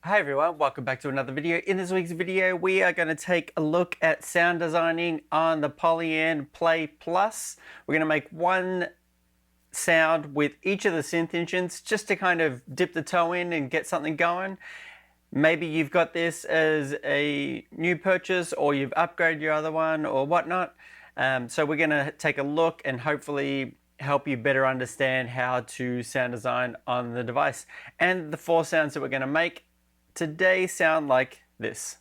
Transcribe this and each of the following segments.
Hi everyone, welcome back to another video. In this week's video, we are going to take a look at sound designing on the Polyend Play Plus. We're going to make one sound with each of the synth engines just to kind of dip the toe in and get something going. Maybe you've got this as a new purchase or you've upgraded your other one or whatnot. So we're going to take a look and hopefully help you better understand how to sound design on the device. And the four sounds that we're going to make today sound like this.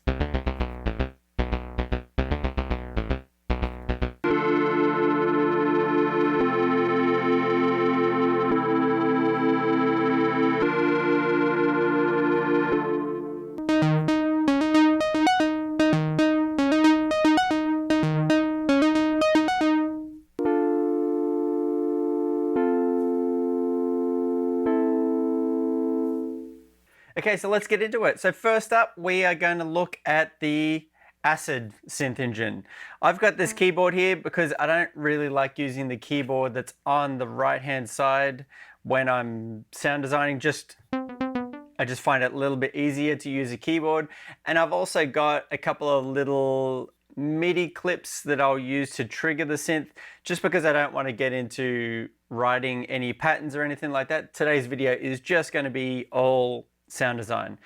Okay, so let's get into it. So first up, we are going to look at the acid synth engine. I've got this keyboard here because I don't really like using the keyboard that's on the right hand side when I'm sound designing. I just find it a little bit easier to use a keyboard. And I've also got a couple of little MIDI clips that I'll use to trigger the synth, just because I don't want to get into writing any patterns or anything like that. Today's video is just going to be all sound design.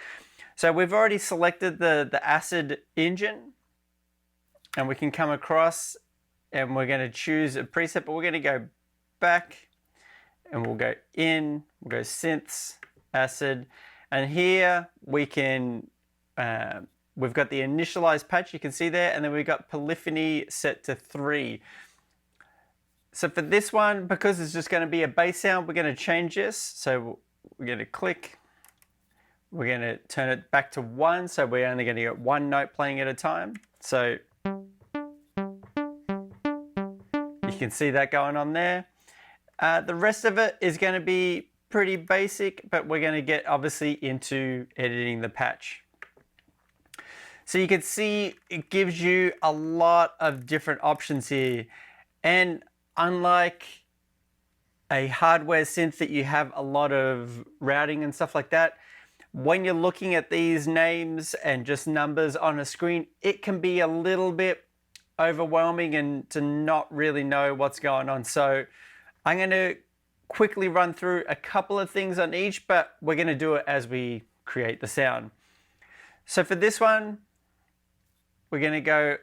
So we've already selected the acid engine, and we can come across and we're going to choose a preset, but we're going to go back and we'll go in, we'll go synths, acid, and here we can we've got the initialized patch, you can see there, and then we've got polyphony set to 3. So for this one, because it's just going to be a bass sound, we're going to change this. So we're going to click, we're going to turn it back to 1, so we're only going to get one note playing at a time. So you can see that going on there. The rest of it is going to be pretty basic, but we're going to get obviously into editing the patch. So you can see it gives you a lot of different options here. And unlike a hardware synth that you have a lot of routing and stuff like that, when you're looking at these names and just numbers on a screen, it can be a little bit overwhelming and to not really know what's going on. So I'm going to quickly run through a couple of things on each, but we're going to do it as we create the sound. So for this one, we're going to go,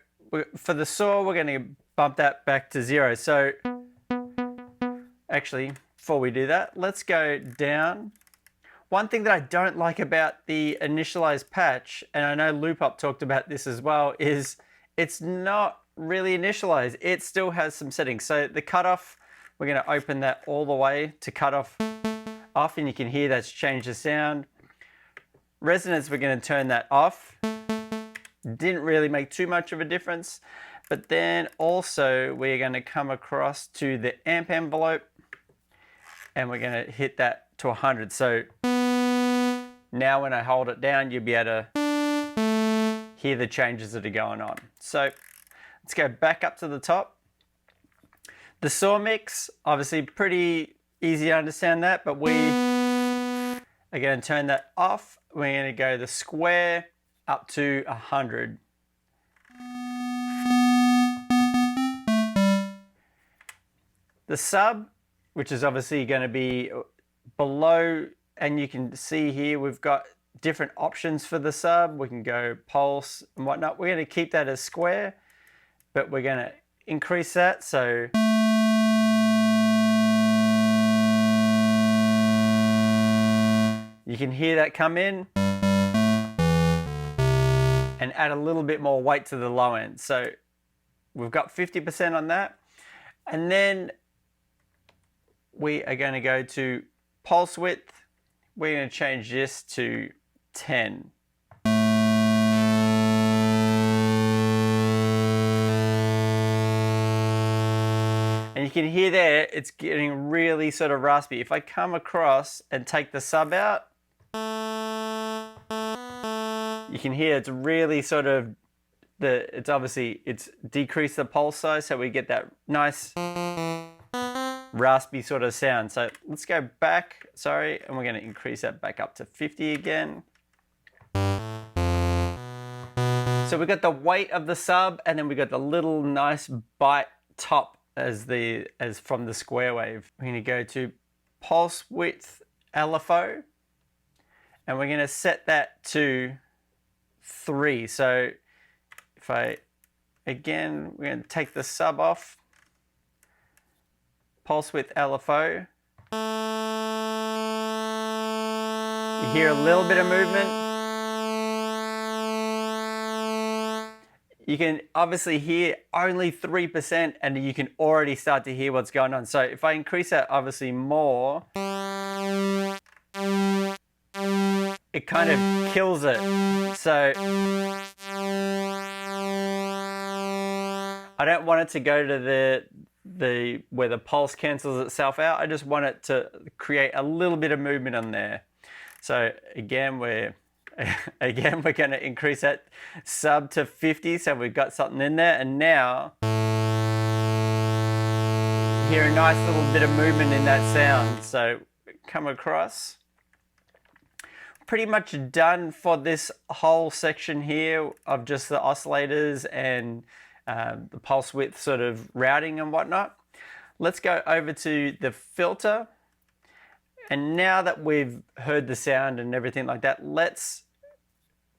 for the saw, we're going to bump that back to 0. So actually, before we do that, let's go down. One thing that I don't like about the initialized patch, and I know Loopop talked about this as well, is it's not really initialized. It still has some settings. So the cutoff, we're going to open that all the way to cut off, and you can hear that's changed the sound. Resonance, we're going to turn that off. Didn't really make too much of a difference. But then also we're going to come across to the amp envelope, and we're going to hit that to 100. So now when I hold it down, you'll be able to hear the changes that are going on. So let's go back up to the top. The saw mix, obviously pretty easy to understand that, but we are going to turn that off. We're going to go the square up to 100. The sub, which is obviously going to be below, and you can see here we've got different options for the sub. We can go pulse and whatnot. We're going to keep that as square, but we're going to increase that. So you can hear that come in and add a little bit more weight to the low end. So we've got 50% on that. And then we are going to go to pulse width. We're going to change this to 10. And you can hear there, it's getting really sort of raspy. If I come across and take the sub out, you can hear it's really sort of, it's decreased the pulse size, so we get that nice raspy sort of sound. So let's go back, and we're going to increase that back up to 50 again. So we got the weight of the sub, and then we got the little nice bite top as from the square wave. We're going to go to pulse width LFO, and we're going to set that to 3. So if again, we're going to take the sub off, pulse width LFO. You hear a little bit of movement. You can obviously hear only 3%, and you can already start to hear what's going on. So if I increase that obviously more, it kind of kills it. So I don't want it to go to the where the pulse cancels itself out. I just want it to create a little bit of movement on there. So again, we're going to increase that sub to 50, so we've got something in there, and now hear a nice little bit of movement in that sound. So come across. Pretty much done for this whole section here of just the oscillators and the pulse width sort of routing and whatnot. Let's go over to the filter. And now that we've heard the sound and everything like that, let's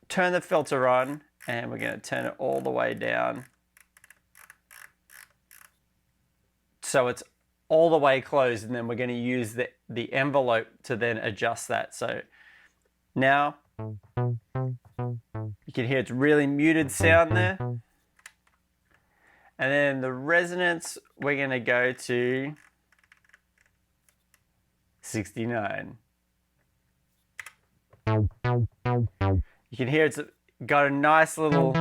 turn the filter on, and we're going to turn it all the way down so it's all the way closed, and then we're going to use the envelope to then adjust that. So now you can hear it's really muted sound there. And then the resonance, we're going to go to 69. You can hear it's got a nice little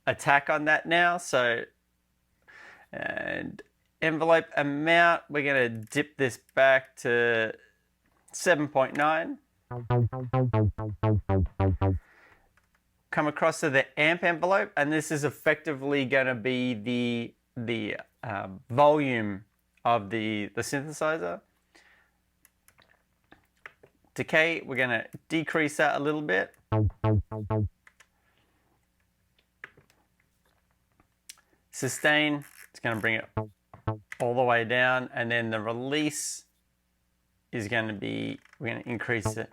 attack on that now. So, and envelope amount, we're going to dip this back to 7.9. Come across to the amp envelope, and this is effectively going to be the volume of the synthesizer. Decay, we're going to decrease that a little bit. Sustain, it's going to bring it all the way down, and then the release is going to be, we're going to increase it.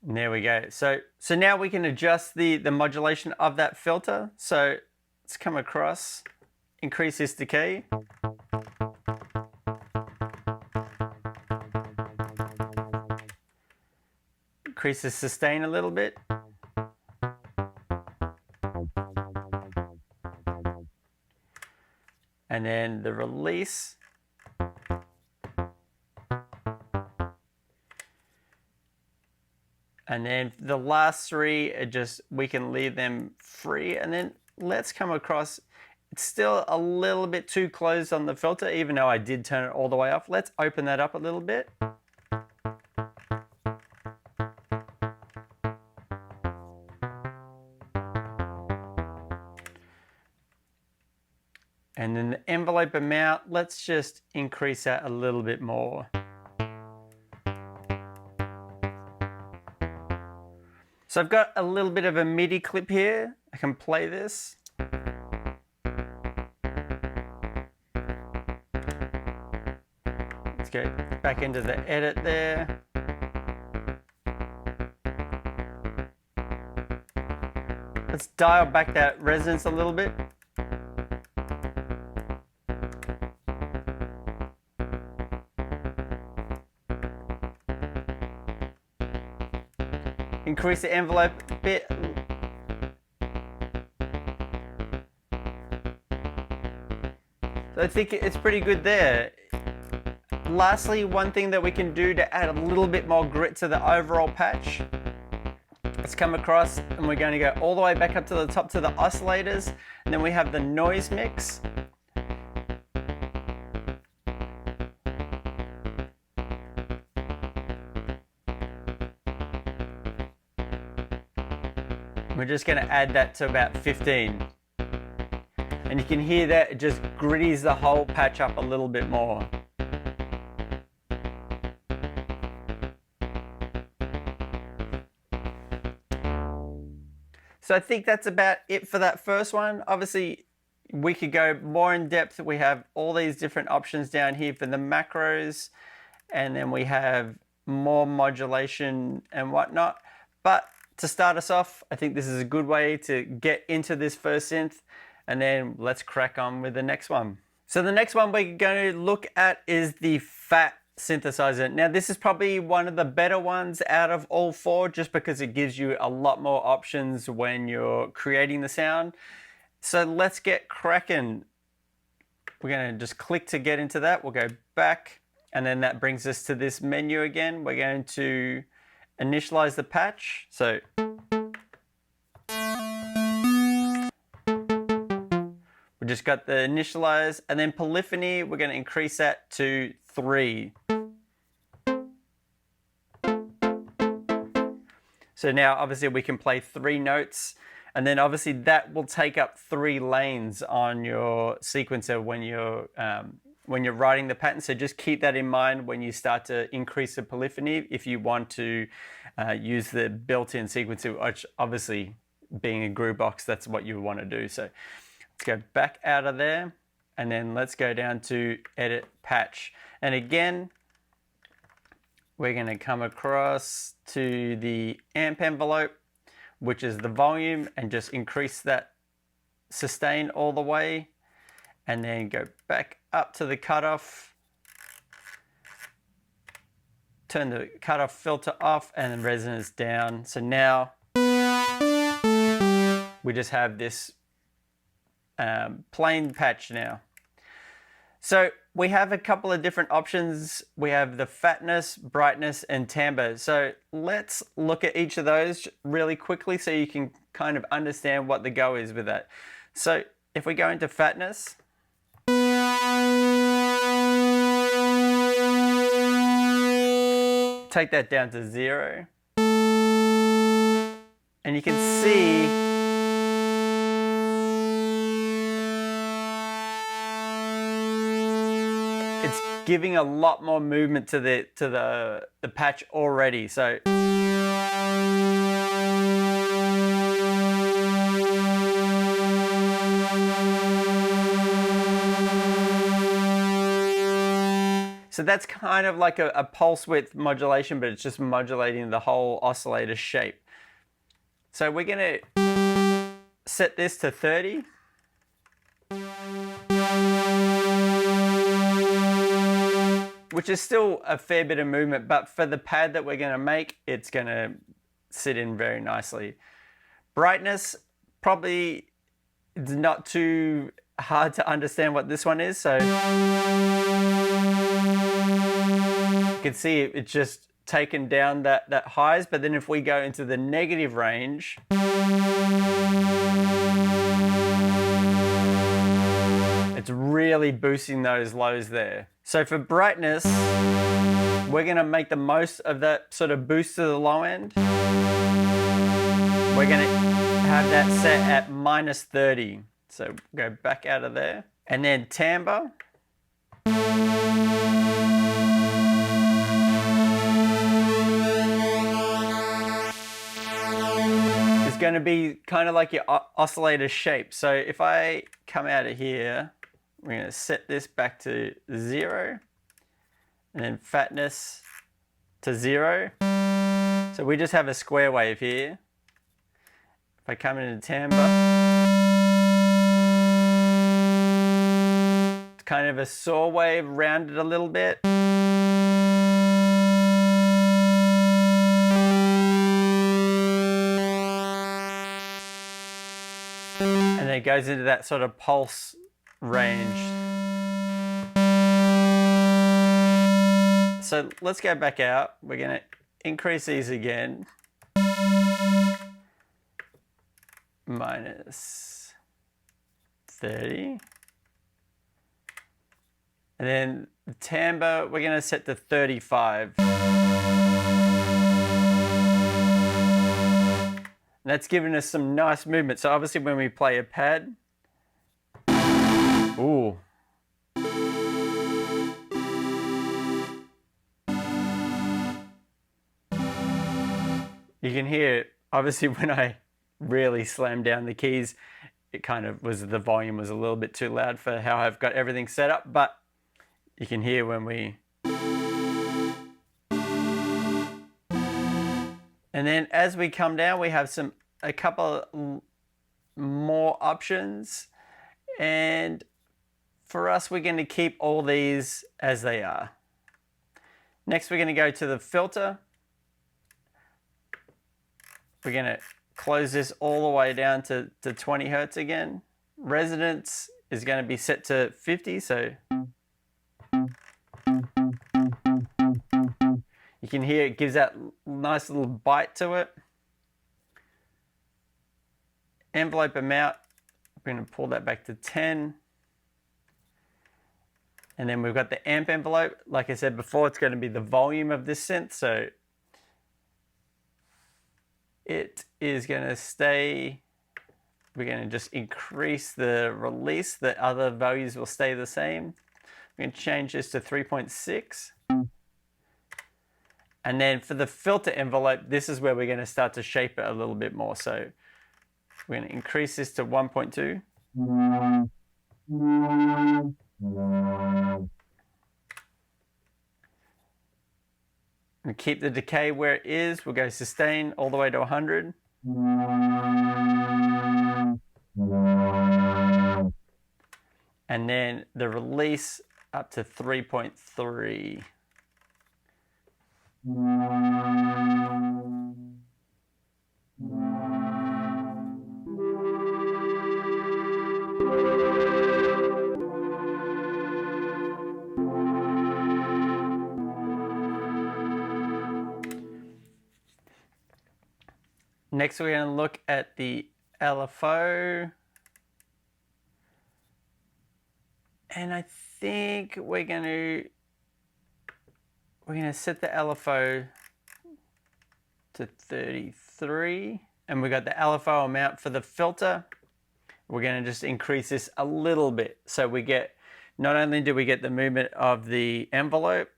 And there we go. So now we can adjust the modulation of that filter. So let's come across, increase this decay. Increase the sustain a little bit. And then the release. And then the last 3, we can leave them free. And then let's come across, it's still a little bit too closed on the filter, even though I did turn it all the way off. Let's open that up a little bit. And then the envelope amount, let's just increase that a little bit more. So I've got a little bit of a MIDI clip here. I can play this. Let's go back into the edit there. Let's dial back that resonance a little bit. Increase the envelope a bit. So I think it's pretty good there. Lastly, one thing that we can do to add a little bit more grit to the overall patch. Let's come across, and we're going to go all the way back up to the top to the oscillators, and then we have the noise mix. We're just going to add that to about 15. And you can hear that it just gritties the whole patch up a little bit more. So I think that's about it for that first one. Obviously, we could go more in depth. We have all these different options down here for the macros, and then we have more modulation and whatnot. But to start us off, I think this is a good way to get into this first synth, and then let's crack on with the next one. So the next one we're going to look at is the Fat synthesizer. Now this is probably one of the better ones out of all four, just because it gives you a lot more options when you're creating the sound. So let's get cracking. We're going to just click to get into that. We'll go back, and then that brings us to this menu again. We're going to initialize the patch. So we just got the initialize, and then polyphony, we're going to increase that to 3. So now obviously we can play 3 notes, and then obviously that will take up 3 lanes on your sequencer when you're writing the pattern. So just keep that in mind when you start to increase the polyphony if you want to use the built-in sequencer, which obviously being a groove box, that's what you want to do. So let's go back out of there, and then let's go down to edit patch. And again, we're going to come across to the amp envelope, which is the volume, and just increase that sustain all the way, and then go back up to the cutoff, turn the cutoff filter off, and then resonance down. So now we just have this plain patch now. So we have a couple of different options. We have the fatness, brightness, and timbre. So let's look at each of those really quickly so you can kind of understand what the go is with that. So if we go into fatness, take that down to 0, and you can see it's giving a lot more movement to the patch already. So that's kind of like a pulse width modulation, but it's just modulating the whole oscillator shape. So we're going to set this to 30. Which is still a fair bit of movement, but for the pad that we're going to make, it's going to sit in very nicely. Brightness, probably it's not too hard to understand what this one is. So you can see it's just taken down that highs, but then if we go into the negative range, it's really boosting those lows there. So for brightness, we're going to make the most of that sort of boost to the low end. We're going to have that set at -30. So go back out of there. And then timbre. It's going to be kind of like your oscillator shape. So if I come out of here, we're going to set this back to 0, and then fatness to 0. So we just have a square wave here. If I come into timbre, it's kind of a saw wave, rounded a little bit. And then it goes into that sort of pulse range. So let's go back out. We're going to increase these again. -30. And then the timbre, we're going to set to 35. And that's giving us some nice movement. So obviously when we play a pad, ooh. You can hear it, obviously when I really slam down the keys. It kind of was, the volume was a little bit too loud for how I've got everything set up, but you can hear when we... And then as we come down, we have a couple more options. And for us, we're going to keep all these as they are. Next, we're going to go to the filter. We're going to close this all the way down to 20 Hertz again. Resonance is going to be set to 50, so you can hear it gives that nice little bite to it. Envelope amount, we're going to pull that back to 10. And then we've got the amp envelope. Like I said before, it's going to be the volume of this synth, so it is going to stay, we're going to just increase the release, the other values will stay the same. We're going to change this to 3.6. And then for the filter envelope, this is where we're going to start to shape it a little bit more. So we're going to increase this to 1.2. And keep the decay where it is. We'll go sustain all the way to 100. And then the release up to 3.3. Next, we're going to look at the LFO. And I think we're going to set the LFO to 33. And we got the LFO amount for the filter. We're going to just increase this a little bit. So we get, not only do we get the movement of the envelope,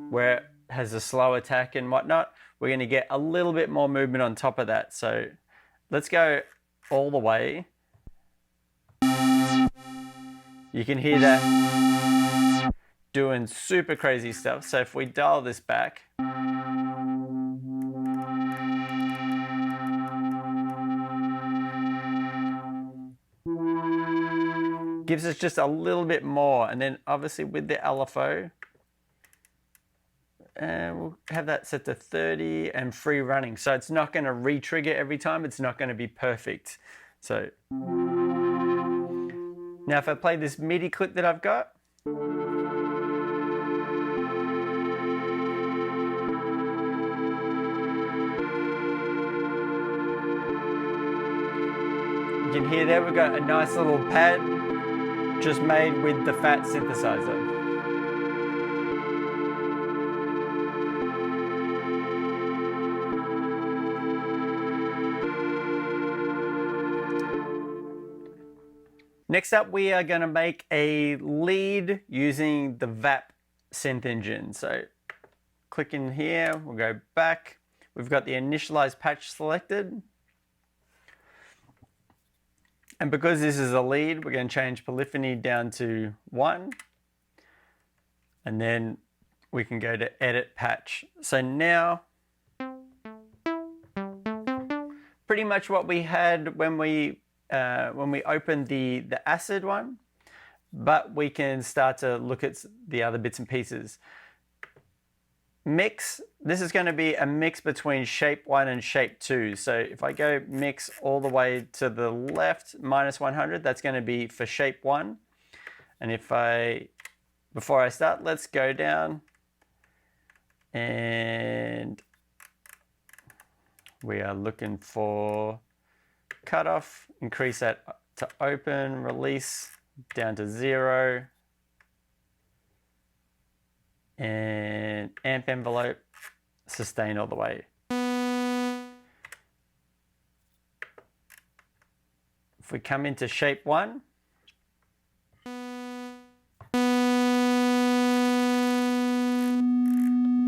where it has a slow attack and whatnot, we're going to get a little bit more movement on top of that. So let's go all the way. You can hear that doing super crazy stuff. So if we dial this back, gives us just a little bit more. And then obviously with the LFO, and we'll have that set to 30 and free running. So it's not going to re-trigger every time. It's not going to be perfect. So now if I play this MIDI clip that I've got, you can hear there we've got a nice little pad just made with the fat synthesizer. Next up, we are going to make a lead using the VAP synth engine. So click in here, we'll go back. We've got the initialized patch selected. And because this is a lead, we're going to change polyphony down to 1. And then we can go to edit patch. So now, pretty much what we had when we opened the acid one, but we can start to look at the other bits and pieces. Mix, this is going to be a mix between shape 1 and shape 2. So if I go mix all the way to the left, minus 100, that's going to be for shape 1. And if before I start, let's go down and we are looking for cutoff, increase that to open, release down to 0, and amp envelope, sustain all the way. If we come into shape 1,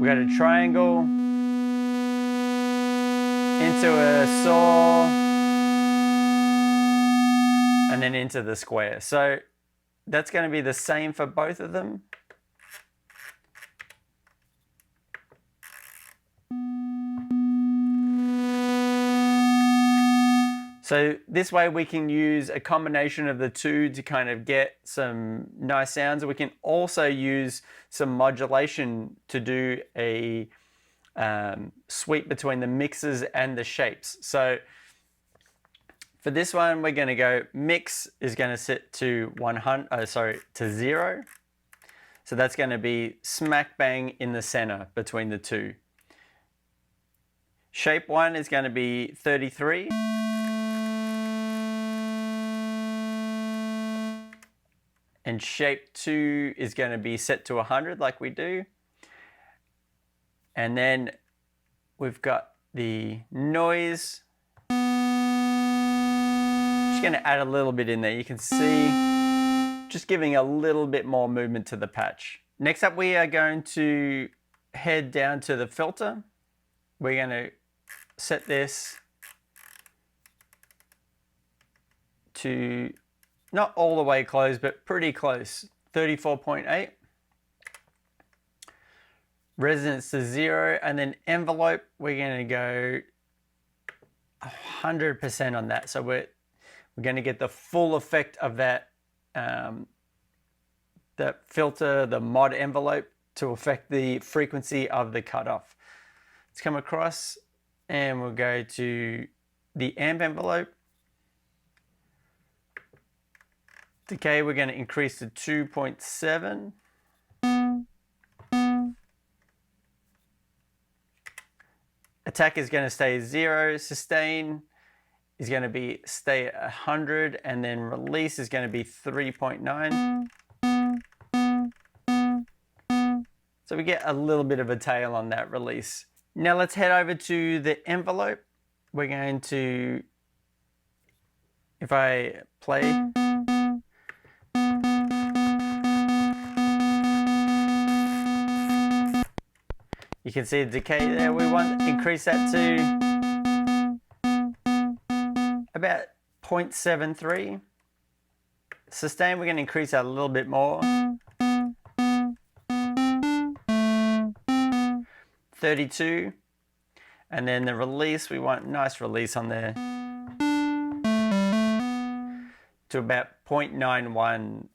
we got a triangle, into a saw, and then into the square. So that's going to be the same for both of them. So this way we can use a combination of the two to kind of get some nice sounds. We can also use some modulation to do a sweep between the mixes and the shapes. So for this one, we're going to go mix is going to set to 0. So that's going to be smack bang in the center between the two. Shape 1 is going to be 33. And shape 2 is going to be set to 100 like we do. And then we've got the noise. Just going to add a little bit in there. You can see just giving a little bit more movement to the patch. Next up, we are going to head down to the filter. We're going to set this to not all the way close, but pretty close, 34.8. Resonance to 0, and then envelope, we're going to go 100% on that. So we're going to get the full effect of that, the filter, the mod envelope, to affect the frequency of the cutoff. Let's come across and we'll go to the amp envelope. Decay, we're going to increase to 2.7. Attack is going to stay 0. Sustain is going to stay at 100, and then release is going to be 3.9. So we get a little bit of a tail on that release. Now let's head over to the envelope. We're going to, if I play, you can see the decay there. We want to increase that to about 0.73. Sustain, we're going to increase that a little bit more. 32. And then the release, we want nice release on there to about 0.91.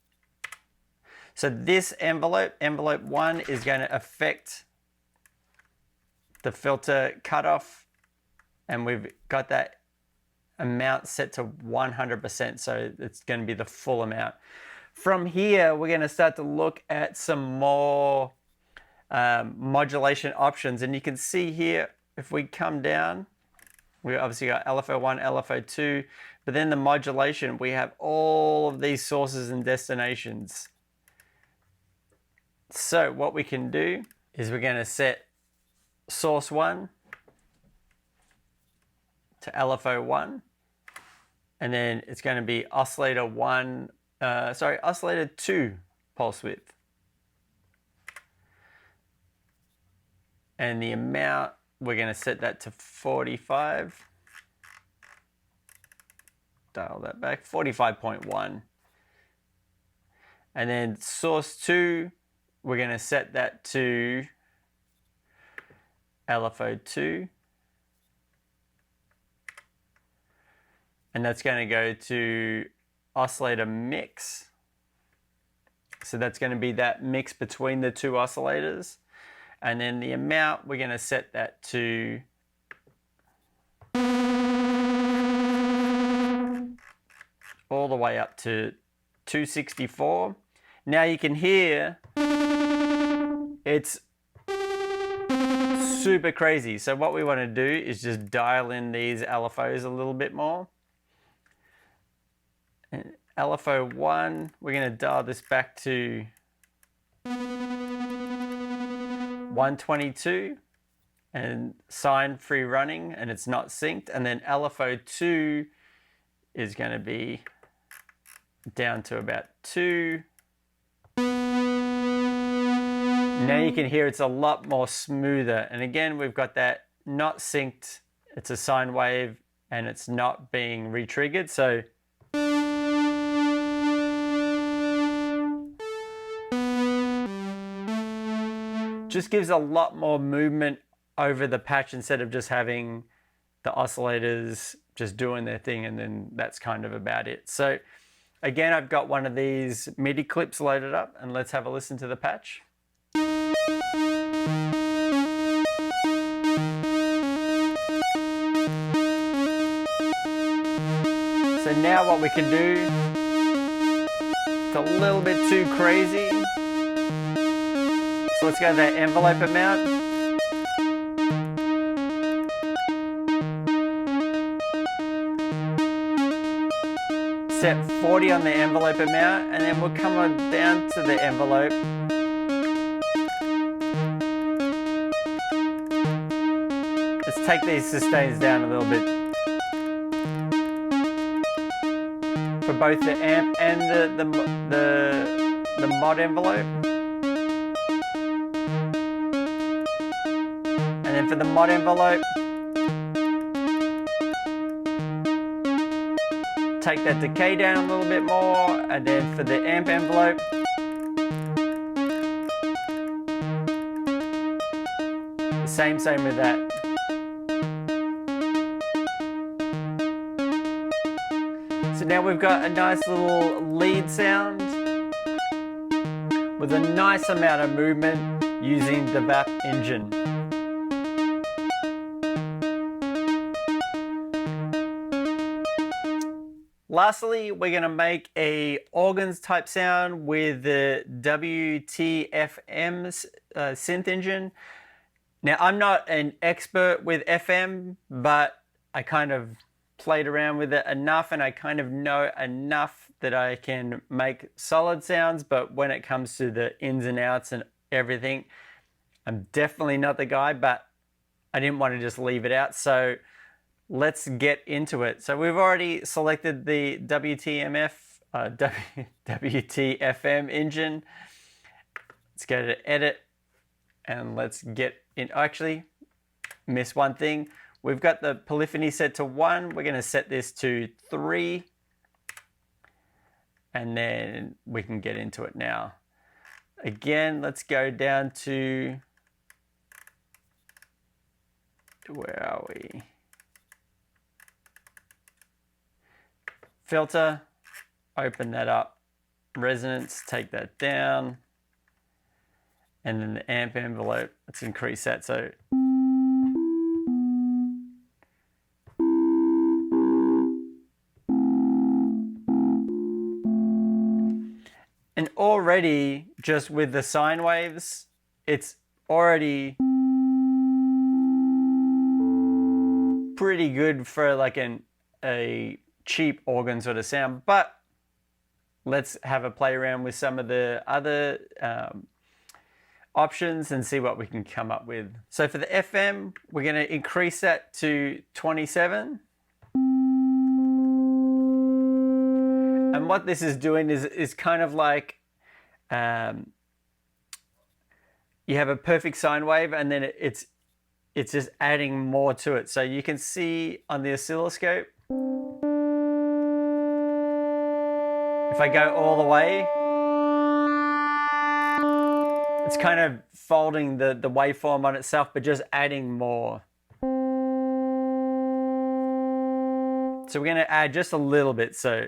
So this envelope 1, is going to affect the filter cutoff, and we've got that amount set to 100%, so it's going to be the full amount. From here, we're going to start to look at some more modulation options, and you can see here, if we come down, we obviously got LFO1, LFO2, but then the modulation, we have all of these sources and destinations. So what we can do is we're going to set source 1 to LFO1, and then it's going to be oscillator 2 pulse width. And the amount, we're going to set that to 45. Dial that back, 45.1. And then source 2, we're going to set that to LFO2. And that's going to go to oscillator mix. So that's going to be that mix between the two oscillators. And then the amount, we're going to set that to all the way up to 264. Now you can hear it's super crazy. So what we want to do is just dial in these LFOs a little bit more. And LFO1, we're going to dial this back to 122 and sine free running, and it's not synced. And then LFO2 is going to be down to about 2. Now you can hear it's a lot more smoother. And again, we've got that not synced it's a sine wave and it's not being re-triggered. So just gives a lot more movement over the patch instead of just having the oscillators just doing their thing and then that's kind of about it. So again, I've got one of these MIDI clips loaded up and let's have a listen to the patch. So now what we can do, it's a little bit too crazy. So let's go to that envelope amount. Set 40 on the envelope amount, and then we'll come on down to the envelope. Let's take these sustains down a little bit. For both the amp and the mod envelope. And then for the mod envelope, take that decay down a little bit more, and then for the amp envelope, same with that. So now we've got a nice little lead sound with a nice amount of movement using the VAP engine. Lastly, we're going to make a organs type sound with the WTFM synth engine. Now, I'm not an expert with FM, but I kind of played around with it enough and I kind of know enough that I can make solid sounds, but when it comes to the ins and outs and everything, I'm definitely not the guy, but I didn't want to just leave it out. So let's get into it. So we've already selected the WTFM engine. Let's go to edit and let's get in. Actually, missed one thing. We've got the polyphony set to 1. We're going to set this to 3. And then we can get into it now. Again, let's go down to, where are we? Filter, open that up. Resonance, take that down. And then the amp envelope, let's increase that. So and already, just with the sine waves, it's already pretty good for like a cheap organ sort of sound. But let's have a play around with some of the other options and see what we can come up with. So for the FM, we're going to increase that to 27. And what this is doing is kind of like you have a perfect sine wave and then it's just adding more to it. So you can see on the oscilloscope, if I go all the way, it's kind of folding the waveform on itself, but just adding more. So we're going to add just a little bit. So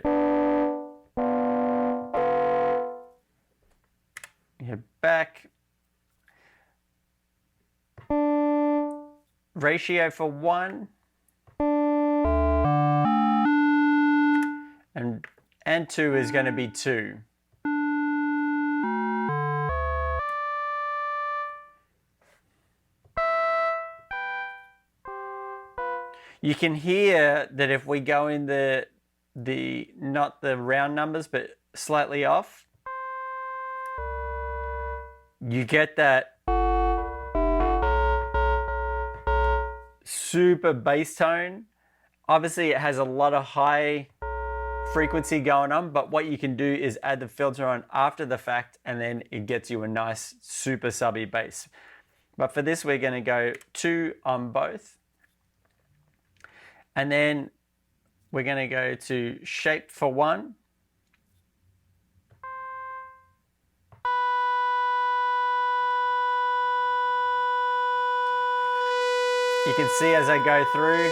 you're back. Ratio for 1. And 2 is going to be 2. You can hear that if we go in the not the round numbers, but slightly off, you get that super bass tone. Obviously, it has a lot of high frequency going on, but what you can do is add the filter on after the fact, and then it gets you a nice super subby bass. But for this, we're going to go 2 on both. And then we're going to go to shape for 1. You can see as I go through,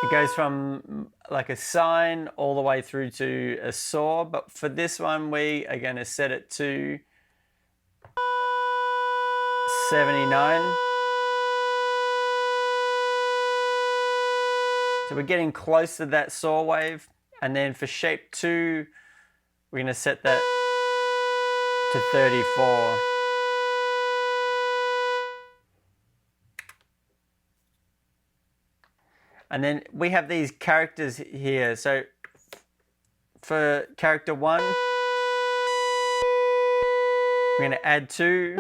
it goes from like a sine all the way through to a saw. But for this one, we are going to set it to 79. So we're getting close to that saw wave. And then for shape 2, we're going to set that to 34. And then we have these characters here. So for character 1, we're going to add 2.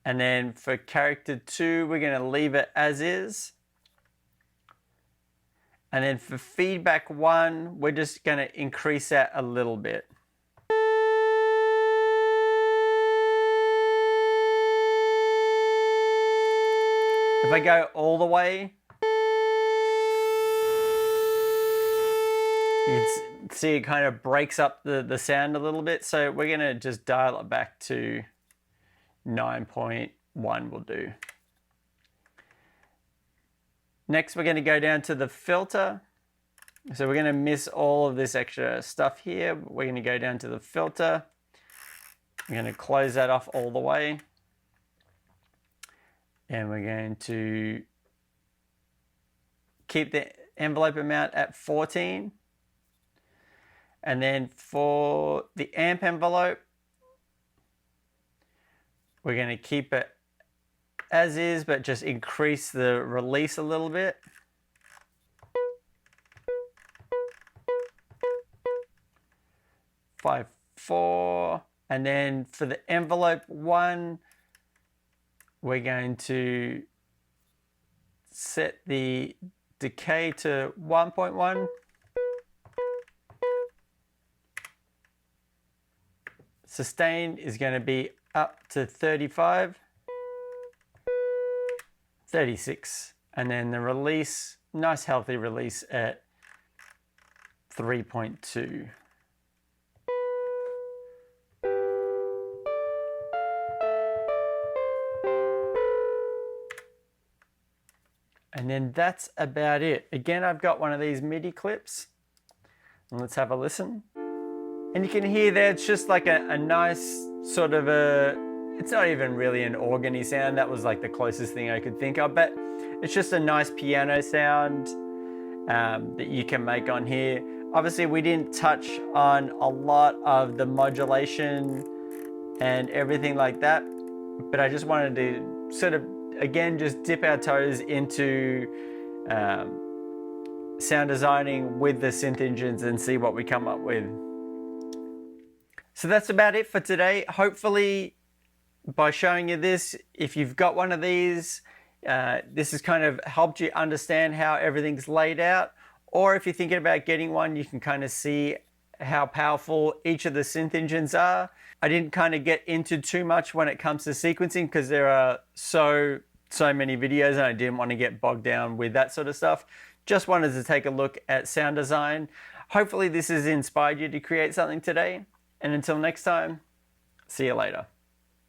And then for character 2, we're going to leave it as is. And then for feedback 1, we're just going to increase that a little bit. If I go all the way, you can see it kind of breaks up the sound a little bit. So we're going to just dial it back to 9.1 will do. Next, we're going to go down to the filter. So we're going to miss all of this extra stuff here. We're going to go down to the filter. We're going to close that off all the way. And we're going to keep the envelope amount at 14. And then for the amp envelope, we're going to keep it as is, but just increase the release a little bit. Five, 4. And then for the envelope 1, we're going to set the decay to 1.1. Sustain is going to be up to 35. 36. And then the release, nice healthy release at 3.2. And then that's about it. Again, I've got one of these MIDI clips. And let's have a listen. And you can hear there, it's just like a nice sort of it's not even really an organ-y sound. That was like the closest thing I could think of. But it's just a nice piano sound that you can make on here. Obviously, we didn't touch on a lot of the modulation and everything like that. But I just wanted to sort of, again, just dip our toes into sound designing with the synth engines and see what we come up with. So that's about it for today. Hopefully, by showing you this, if you've got one of these, this has kind of helped you understand how everything's laid out. Or if you're thinking about getting one, you can kind of see how powerful each of the synth engines are. I didn't kind of get into too much when it comes to sequencing because there are so many videos and I didn't want to get bogged down with that sort of stuff. Just wanted to take a look at sound design. Hopefully this has inspired you to create something today. And until next time, see you later.